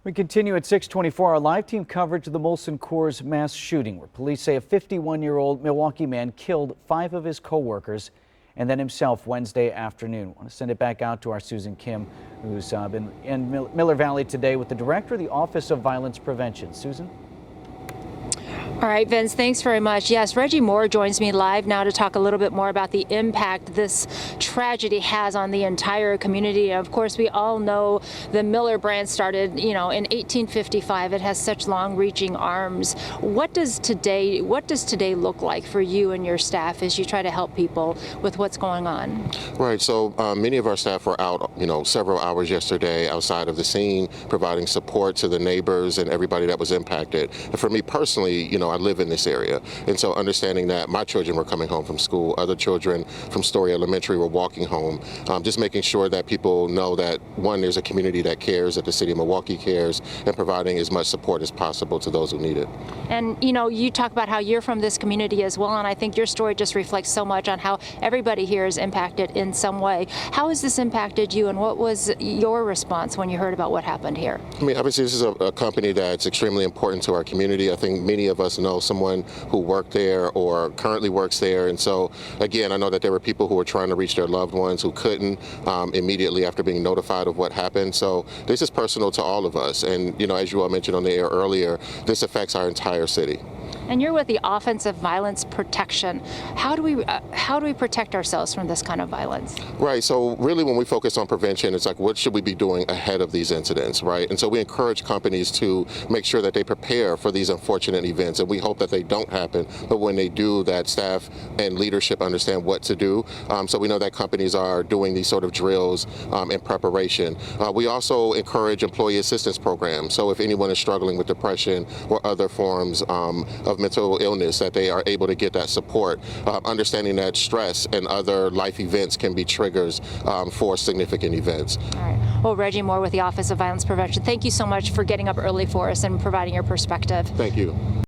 We continue at 6:24. Our live team coverage of the Molson Coors mass shooting, where police say a 51-year-old Milwaukee man killed 5 of his co-workers and then himself Wednesday afternoon. I want to send it back out to our Susan Kim, who's been in Miller Valley today with the director of the Office of Violence Prevention. Susan? All right, Vince, thanks very much. Yes, Reggie Moore joins me live now to talk a little bit more about the impact this tragedy has on the entire community. Of course, we all know the Miller brand started, in 1855. It has such long-reaching arms. What does today look like for you and your staff as you try to help people with what's going on? Right. So many of our staff were out, several hours yesterday outside of the scene, providing support to the neighbors and everybody that was impacted. And for me personally, I live in this area, and so understanding that my children were coming home from school, other children from Story Elementary were walking home, just making sure that people know that, one, there's a community that cares, that the city of Milwaukee cares, and providing as much support as possible to those who need it. And, you talk about how you're from this community as well, and I think your story just reflects so much on how everybody here is impacted in some way. How has this impacted you, and what was your response when you heard about what happened here? I mean, obviously, this is a company that's extremely important to our community. I think many of us know someone who worked there or currently works there, and so again, I know that there were people who were trying to reach their loved ones who couldn't immediately after being notified of what happened. So this is personal to all of us, and as you all mentioned on the air earlier, this affects our entire city. And you're with the Offensive Violence Protection. How do we protect ourselves from this kind of violence? Right. So really, when we focus on prevention, it's like, what should we be doing ahead of these incidents, right? And so we encourage companies to make sure that they prepare for these unfortunate events, and we hope that they don't happen. But when they do, that staff and leadership understand what to do. So we know that companies are doing these sort of drills in preparation. We also encourage employee assistance programs. So if anyone is struggling with depression or other forms of mental illness, that they are able to get that support, understanding that stress and other life events can be triggers for significant events. All right. Well, Reggie Moore with the Office of Violence Prevention, thank you so much for getting up early for us and providing your perspective. Thank you.